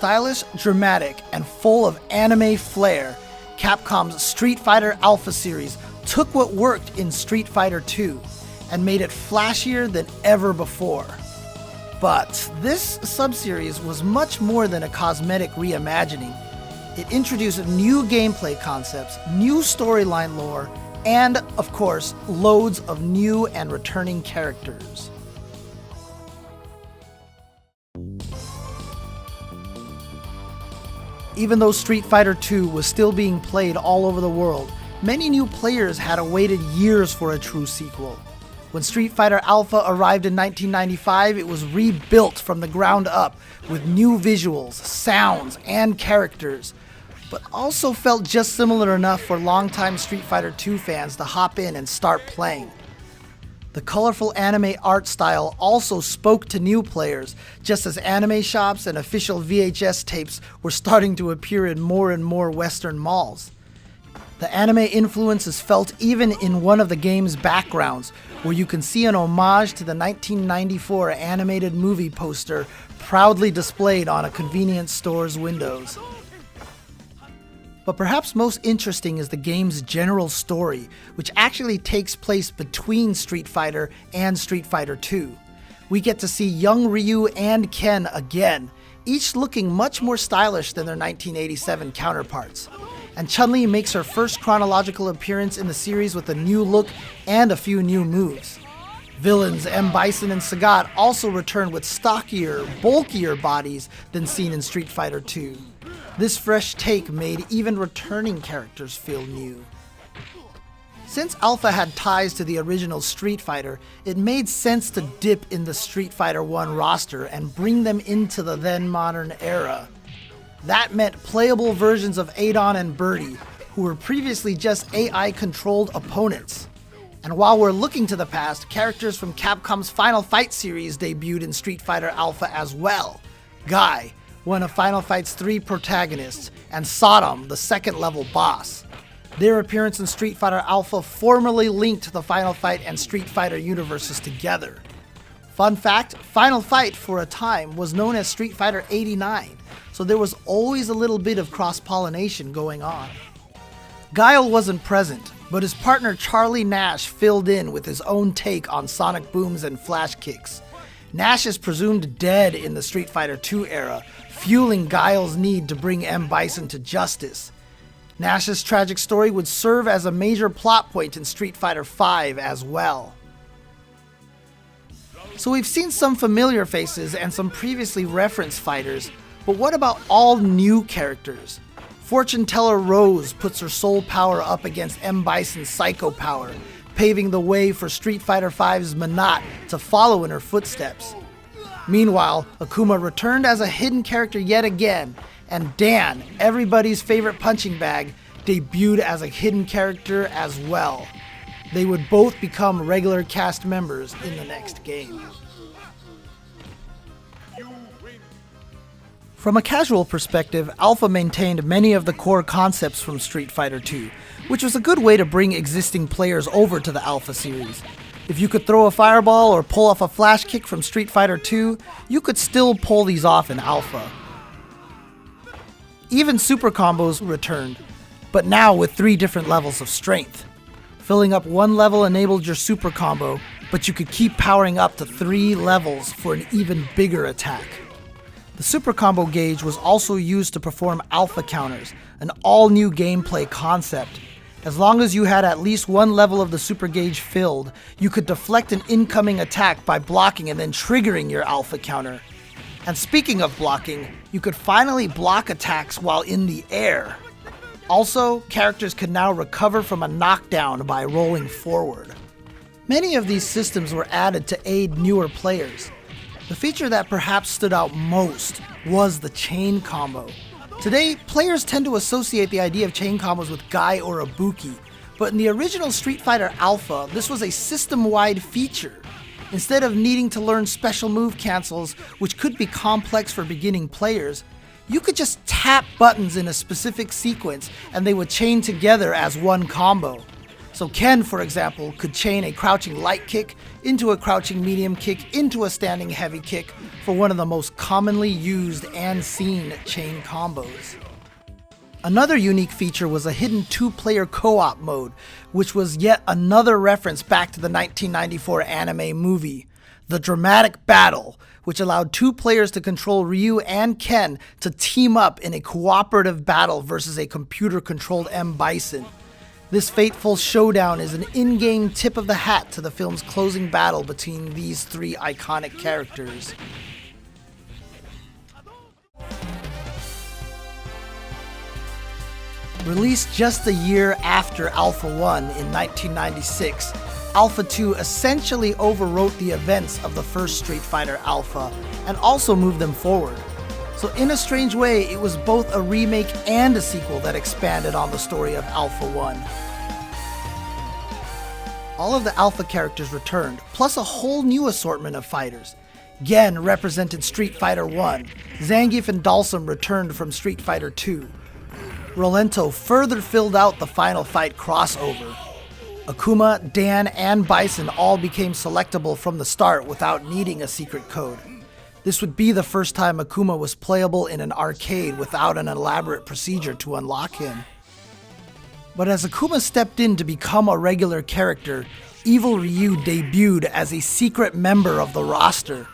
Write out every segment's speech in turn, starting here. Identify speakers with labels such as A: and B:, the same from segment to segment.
A: Stylish, dramatic, and full of anime flair, Capcom's Street Fighter Alpha series took what worked in Street Fighter 2 and made it flashier than ever before. But this sub-series was much more than a cosmetic reimagining. It introduced new gameplay concepts, new storyline lore, and, of course, loads of new and returning characters. Even though Street Fighter 2 was still being played all over the world, many new players had awaited years for a true sequel. When Street Fighter Alpha arrived in 1995, it was rebuilt from the ground up with new visuals, sounds, and characters, but also felt just similar enough for longtime Street Fighter 2 fans to hop in and start playing. The colorful anime art style also spoke to new players, just as anime shops and official VHS tapes were starting to appear in more and more Western malls. The anime influence is felt even in one of the game's backgrounds, where you can see an homage to the 1994 animated movie poster proudly displayed on a convenience store's windows. But perhaps most interesting is the game's general story, which actually takes place between Street Fighter and Street Fighter 2. We get to see young Ryu and Ken again, each looking much more stylish than their 1987 counterparts. And Chun-Li makes her first chronological appearance in the series with a new look and a few new moves. Villains M. Bison and Sagat also return with stockier, bulkier bodies than seen in Street Fighter 2. This fresh take made even returning characters feel new. Since Alpha had ties to the original Street Fighter, it made sense to dip in the Street Fighter 1 roster and bring them into the then modern era. That meant playable versions of Adon and Birdie, who were previously just AI-controlled opponents. And while we're looking to the past, characters from Capcom's Final Fight series debuted in Street Fighter Alpha as well. Guy, one of Final Fight's 3 protagonists, and Sodom, the second-level boss. Their appearance in Street Fighter Alpha formally linked the Final Fight and Street Fighter universes together. Fun fact, Final Fight for a time was known as Street Fighter 89, so there was always a little bit of cross-pollination going on. Guile wasn't present, but his partner Charlie Nash filled in with his own take on sonic booms and flash kicks. Nash is presumed dead in the Street Fighter 2 era, fueling Guile's need to bring M. Bison to justice. Nash's tragic story would serve as a major plot point in Street Fighter V as well. So we've seen some familiar faces and some previously referenced fighters, but what about all new characters? Fortune teller Rose puts her soul power up against M. Bison's psycho power, paving the way for Street Fighter V's Menat to follow in her footsteps. Meanwhile, Akuma returned as a hidden character yet again, and Dan, everybody's favorite punching bag, debuted as a hidden character as well. They would both become regular cast members in the next game. From a casual perspective, Alpha maintained many of the core concepts from Street Fighter 2, which was a good way to bring existing players over to the Alpha series. If you could throw a fireball or pull off a flash kick from Street Fighter 2, you could still pull these off in Alpha. Even super combos returned, but now with 3 different levels of strength. Filling up 1 level enabled your super combo, but you could keep powering up to 3 levels for an even bigger attack. The super combo gauge was also used to perform alpha counters, an all-new gameplay concept. As long as you had at least 1 level of the super gauge filled, you could deflect an incoming attack by blocking and then triggering your alpha counter. And speaking of blocking, you could finally block attacks while in the air. Also, characters could now recover from a knockdown by rolling forward. Many of these systems were added to aid newer players. The feature that perhaps stood out most was the chain combo. Today, players tend to associate the idea of chain combos with Guy or Ibuki, but in the original Street Fighter Alpha, this was a system-wide feature. Instead of needing to learn special move cancels, which could be complex for beginning players, you could just tap buttons in a specific sequence and they would chain together as one combo. So So Ken, for example, could chain a crouching light kick into a crouching medium kick into a standing heavy kick for one of the most commonly used and seen chain combos. Another unique feature was a hidden two-player co-op mode, which was yet another reference back to the 1994 anime movie, The Dramatic Battle, which allowed two players to control Ryu and Ken to team up in a cooperative battle versus a computer-controlled M. Bison. This fateful showdown is an in-game tip of the hat to the film's closing battle between these three iconic characters. Released just a year after Alpha 1 in 1996, Alpha 2 essentially overwrote the events of the first Street Fighter Alpha and also moved them forward. So in a strange way, it was both a remake and a sequel that expanded on the story of Alpha 1. All of the Alpha characters returned, plus a whole new assortment of fighters. Gen represented Street Fighter 1, Zangief and Dalsum returned from Street Fighter 2. Rolento further filled out the Final Fight crossover. Akuma, Dan, and Bison all became selectable from the start without needing a secret code. This would be the first time Akuma was playable in an arcade without an elaborate procedure to unlock him. But as Akuma stepped in to become a regular character, Evil Ryu debuted as a secret member of the roster.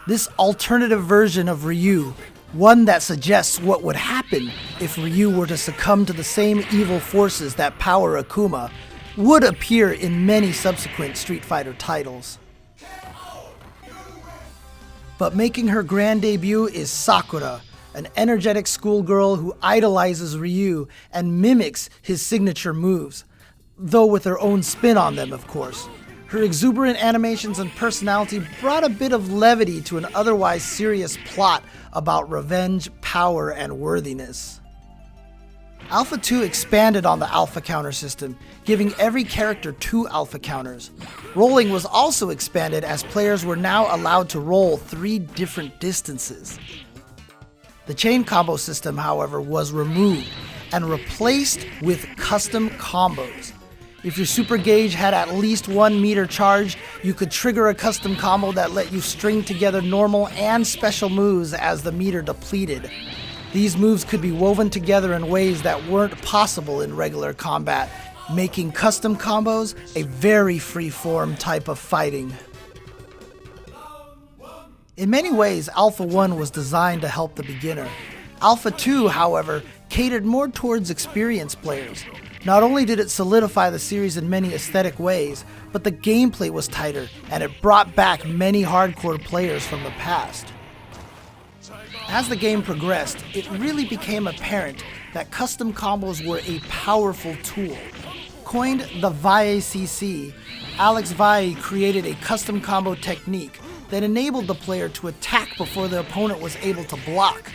A: This alternative version of Ryu, one that suggests what would happen if Ryu were to succumb to the same evil forces that power Akuma, would appear in many subsequent Street Fighter titles. But making her grand debut is Sakura, an energetic schoolgirl who idolizes Ryu and mimics his signature moves, though with her own spin on them, of course. Her exuberant animations and personality brought a bit of levity to an otherwise serious plot about revenge, power, and worthiness. Alpha 2 expanded on the Alpha counter system, giving every character 2 Alpha counters. Rolling was also expanded as players were now allowed to roll 3 different distances. The chain combo system, however, was removed and replaced with custom combos. If your super gauge had at least 1 meter charged, you could trigger a custom combo that let you string together normal and special moves as the meter depleted. These moves could be woven together in ways that weren't possible in regular combat, making custom combos a very free-form type of fighting. In many ways, Alpha 1 was designed to help the beginner. Alpha 2, however, catered more towards experienced players. Not only did it solidify the series in many aesthetic ways, but the gameplay was tighter, and it brought back many hardcore players from the past. As the game progressed, it really became apparent that custom combos were a powerful tool. Coined the VAICC, Alex Vai created a custom combo technique that enabled the player to attack before the opponent was able to block.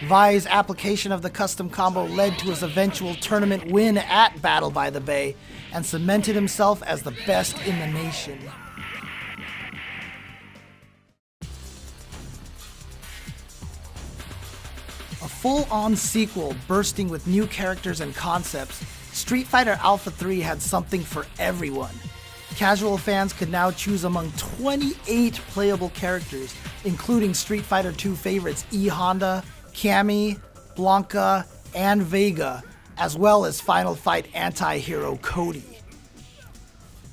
A: Vai's application of the custom combo led to his eventual tournament win at Battle by the Bay and cemented himself as the best in the nation. A full-on sequel bursting with new characters and concepts, Street Fighter Alpha 3 had something for everyone. Casual fans could now choose among 28 playable characters, including Street Fighter 2 favorites E Honda, Cammy, Blanca, and Vega, as well as Final Fight anti-hero Cody.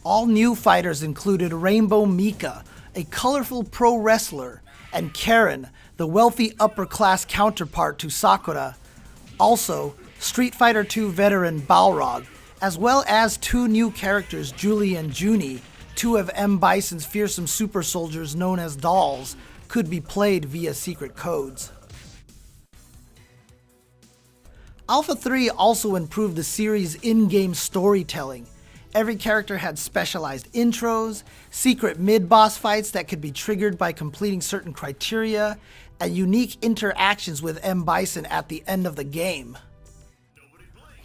A: All new fighters included Rainbow Mika, a colorful pro wrestler, and Karen, the wealthy upper-class counterpart to Sakura. Also, Street Fighter 2 veteran Balrog, as well as 2 new characters, Julie and Junie, 2 of M. Bison's fearsome super soldiers known as dolls, could be played via secret codes. Alpha 3 also improved the series' in-game storytelling. Every character had specialized intros, secret mid-boss fights that could be triggered by completing certain criteria, and unique interactions with M. Bison at the end of the game.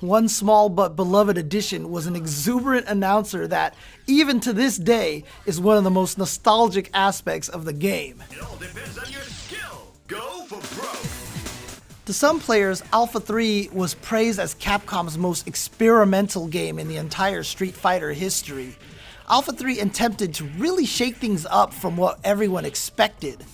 A: One small but beloved addition was an exuberant announcer that, even to this day, is one of the most nostalgic aspects of the game.
B: It all depends on your skill. Go for broke.
A: To some players, Alpha 3 was praised as Capcom's most experimental game in the entire Street Fighter history. Alpha 3 attempted to really shake things up from what everyone expected.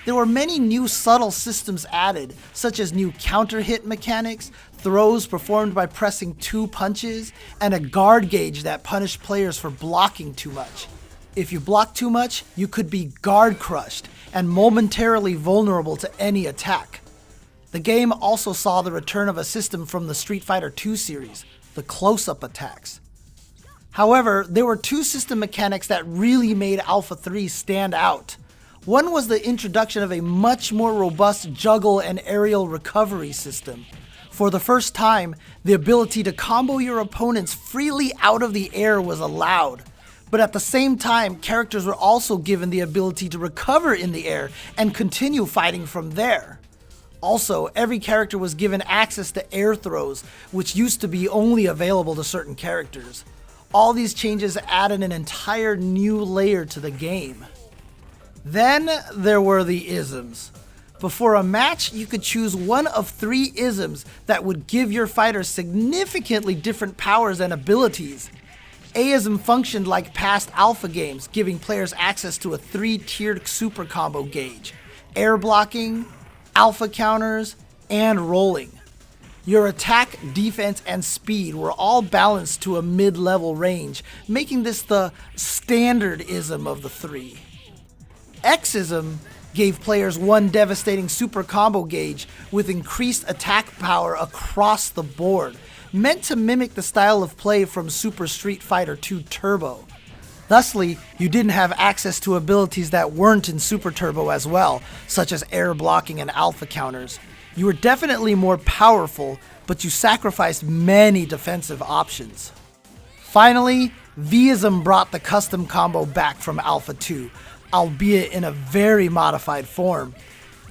A: There were many new subtle systems added, such as new counter hit mechanics, throws performed by pressing 2 punches, and a guard gauge that punished players for blocking too much. If you blocked too much, you could be guard crushed and momentarily vulnerable to any attack. The game also saw the return of a system from the Street Fighter II series, the close-up attacks. However, there were 2 system mechanics that really made Alpha 3 stand out. One was the introduction of a much more robust juggle and aerial recovery system. For the first time, the ability to combo your opponents freely out of the air was allowed. But at the same time, characters were also given the ability to recover in the air and continue fighting from there. Also, every character was given access to air throws, which used to be only available to certain characters. All these changes added an entire new layer to the game. Then there were the isms. Before a match, you could choose one of 3 isms that would give your fighter significantly different powers and abilities. A-ism functioned like past Alpha games, giving players access to a 3-tiered super combo gauge: air blocking, Alpha counters, and rolling. Your attack, defense, and speed were all balanced to a mid-level range, making this the standard ism of the 3. X-ism gave players one devastating super combo gauge with increased attack power across the board, meant to mimic the style of play from Super Street Fighter II Turbo. Thusly, you didn't have access to abilities that weren't in Super Turbo as well, such as air blocking and Alpha counters. You were definitely more powerful, but you sacrificed many defensive options. Finally, V-ism brought the custom combo back from Alpha 2, albeit in a very modified form.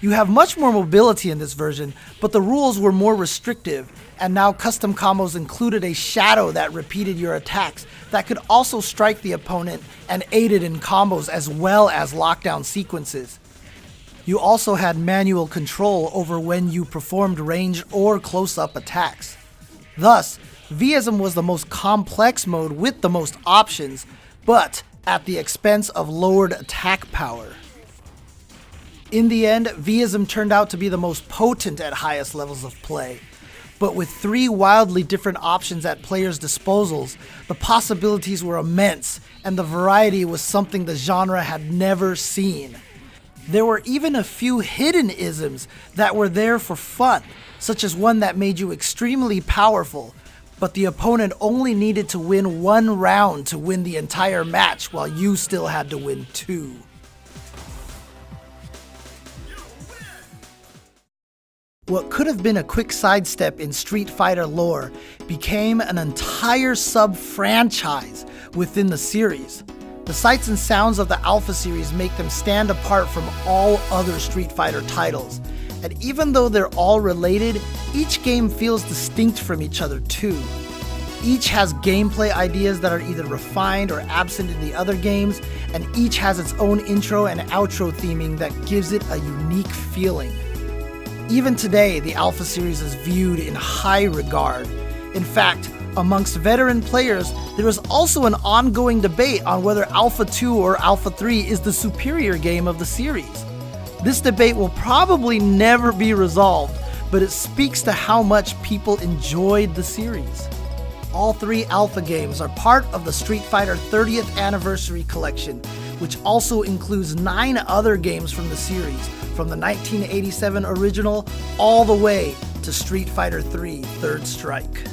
A: You have much more mobility in this version, but the rules were more restrictive, and now custom combos included a shadow that repeated your attacks that could also strike the opponent and aided in combos as well as lockdown sequences. You also had manual control over when you performed ranged or close-up attacks. Thus, V-ism was the most complex mode with the most options, but at the expense of lowered attack power. In the end, V-ism turned out to be the most potent at highest levels of play. But with 3 wildly different options at players' disposals, the possibilities were immense, and the variety was something the genre had never seen. There were even a few hidden isms that were there for fun, such as one that made you extremely powerful, but the opponent only needed to win 1 round to win the entire match while you still had to win 2. What could have been a quick sidestep in Street Fighter lore became an entire sub-franchise within the series. The sights and sounds of the Alpha series make them stand apart from all other Street Fighter titles. And even though they're all related, each game feels distinct from each other too. Each has gameplay ideas that are either refined or absent in the other games, and each has its own intro and outro theming that gives it a unique feeling. Even today, the Alpha series is viewed in high regard. In fact, amongst veteran players, there is also an ongoing debate on whether Alpha 2 or Alpha 3 is the superior game of the series. This debate will probably never be resolved, but it speaks to how much people enjoyed the series. All 3 Alpha games are part of the Street Fighter 30th Anniversary Collection, which also includes 9 other games from the series, from the 1987 original all the way to Street Fighter III Third Strike.